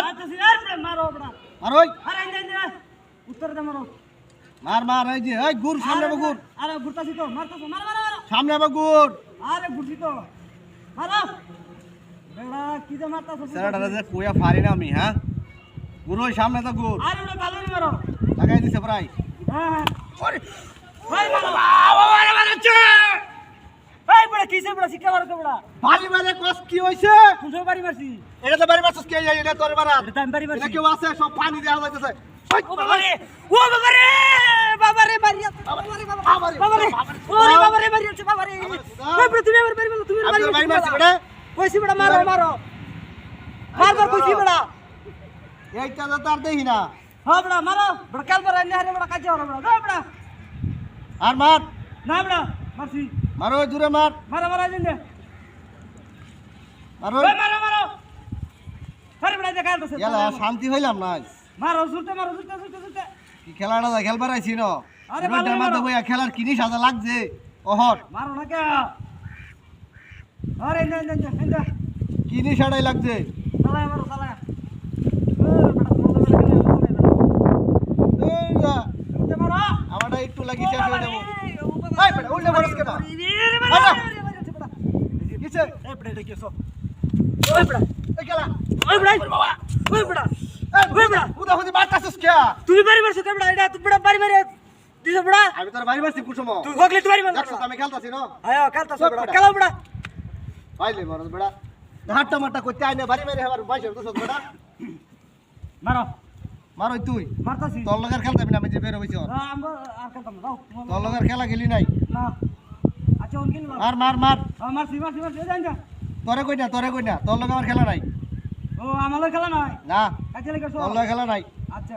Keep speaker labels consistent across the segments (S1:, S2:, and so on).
S1: মারতাছি আর বড় মারো বড়
S2: মার ওই
S1: আরে ইন্দে উত্তর দে মারো
S2: মার মার এই যে এই গুর সামনে গুর
S1: আরে ঘুরতাছি তো মারতাছো মারো মারো মারো
S2: সামনে গুর
S1: আরে ঘুরছি তো মারো বেড়া কি যে মারতাছো
S2: সেরাটা যে কোয়া ফারি না আমি হ্যাঁ গুর ওই সামনে তো গুর
S1: আরে ওটা ভালো মারো
S2: লাগাই দিছে প্রায়
S1: হ্যাঁ
S2: ওরে
S1: ভাই মারো বাবা রে মারছে ভাই বড় কিসে বড় শিক্ষা মারো তো বড়
S2: বাড়ি মানে কস কি হইছে
S1: কোন বাড়ি মারছি
S2: এটা তো বাড়ি মারছস কে এটা তোর মারা
S1: এটা আমি বাড়ি
S2: এটা
S1: মারছি
S2: কেউ আছে সব পানি দেওয়া যাইতেছে
S1: ও বাবা রে বাবা রে মারিয়া বাবা রে বাবা রে ওরে বাবা রে মারিয়াছে বাবা রে ওই বড় তুমি আমার বাড়ি মারো তুমি
S2: আমি তোর বাড়ি মারছি বেটা
S1: কইছি বড় মারো মারো মারবার কইছি বড়
S2: এইটা তো তার দেখি না
S1: হ্যাঁ বড় মারো বড় কাল বড় আইনে হারে বড় কাজে হলো বড় গো বড়
S2: আর মার
S1: না বড় মারছি
S2: মারো জুরে মার
S1: মারো মারো জিন্দে
S2: মারো
S1: ওই মারো মারো আরে বড় দেখা যাচ্ছে
S2: ইয়ালা শান্তি হইলাম না
S1: মারো জুরতে
S2: কি খেলাটা যা খেলবার আইছি ন
S1: আরে
S2: রোডের মধ্যে বইয়া খেলার কিনি সাজা লাগছে ওহর
S1: মারো না কে আরে না
S2: কিনি সাড়াই লাগছে
S1: সালায় মারো সালায়
S2: এই যা
S1: মারো
S2: আমারটা একটু লাগি শেষ হয়ে যাবো এই বেটা উল্টে বড়স কেটা কিছে
S1: এই বড় এটা কিছো ওই বড়
S2: এই খেলা
S1: ওই বড় বাবা ওই বড়
S2: এই বেটা উদা হুদি বাতাসস কে
S1: তুই বাড়ি মারছ কে বড় এটা তুই বড় বাড়ি মারে দিছ বড়
S2: আমি তোর বাড়ি মারছি কুসুম
S1: তুই হগলে তুই বাড়ি মার
S2: দেখছ আমি খেলতাছি না
S1: আয় কালতা বড় কালো বড়
S2: পাইলে মরদ বেটা ধাট্টা মাট্টা করতে আইনে বাড়ি মেরে হবার বাইশের দোষ বেটা
S1: মারো
S2: মারই তুই
S1: মারতাছি
S2: তোর লগার খেলতাবি না আমি যে বের হইছি
S1: আমরা আর কালতাম দাও
S2: তোর লগার খেলা গেলি নাই
S1: না আচ্ছা অন কিন
S2: মার মার মার
S1: মারছি জান যা
S2: তোরে কই না তোর লগে আমার খেলা নাই
S1: ও আমাদের খেলা নয়
S2: না
S1: কাজে লেগেছো
S2: তোর লগে খেলা নাই
S1: আচ্ছা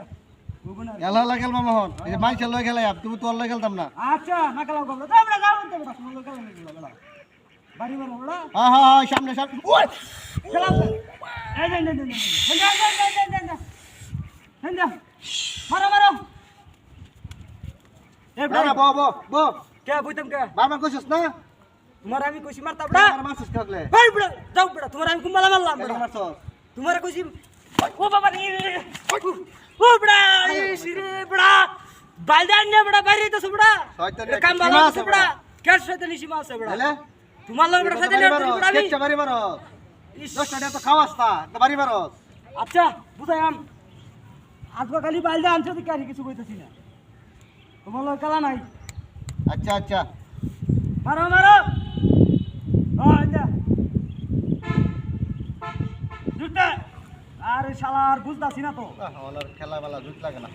S1: বুবনা
S2: খেলা খেলবা মোহন এই যে মাইছের লগে খেলাই তুমি তোর লগে খেলতাম না
S1: আচ্ছা না খেলাও গবড়া যাও বড় যাও বড় তোমার খেলা নেই বড় বাড়ি মারো বড়
S2: হ্যাঁ হ্যাঁ হ্যাঁ সামনে সামনে ওই
S1: খেলাও এই হেন্দা মারো মারো এ
S2: না না বো
S1: কে বুইতাম কে
S2: বারবার কইছস না
S1: তোমার আমি কইছি মারতা বড়
S2: আমার মারছস কাগলে
S1: এই বড় যাও বড় তোমার আমি কুম্বালা মারলাম বড়
S2: মারছস
S1: তোমার কইছি ও বাবা রে ও বড় সিরে বড় বালদান নে বড় বাইরে তো বড়
S2: শয়তানের
S1: কাম ভালো আছে বড় কে শয়তানি সীমা আছে বড়
S2: হলে
S1: তোমার লগে বড় শয়তানি বড় আমি
S2: কেচ্চা বাড়ি মারো 10 টাকা তো খাওয়াস না বাড়ি মারো
S1: আচ্ছা বুঝাইম আজকে খালি বালদা আনছো তো কারি কিছু কইতাছি না তোমার লগে কালা নাই
S2: আচ্ছা আচ্ছা
S1: মারো মারো হ্যাঁ যা জুতা আরে শালার বুঝতাছি না তো
S2: ওনার খেলা বেলা জুত লাগে না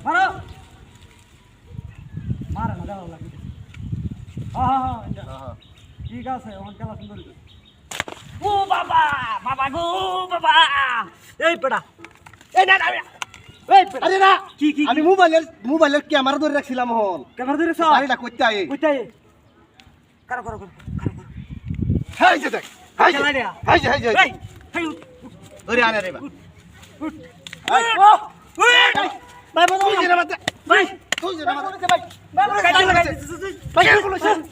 S1: মারো মারে না দাও লাগি হ্যাঁ
S2: হ্যাঁ
S1: ঠিক আছে ওখান খেলা সুন্দর ও বাবা বাবা গো বাবা এই পড়া এই না এই পড়া
S2: আরে না
S1: কি
S2: আমি মোবাইলের ক্যামেরা ধরে রাখছিলাম মোহন
S1: ক্যামেরা ধরে সব
S2: বাড়িটা করতে আই
S1: কইতাই করো
S2: হাই যে দেখ হাই যে
S1: খেলা রে
S2: হাই যে
S1: এই এই
S2: ধরে আনে রে বা
S1: উঠ
S2: এই
S1: ও ওই ভাই বলো
S2: তুই যে না
S1: ভাই
S2: তুই যে না
S1: ভাই কাজে লাগাই
S2: ভাই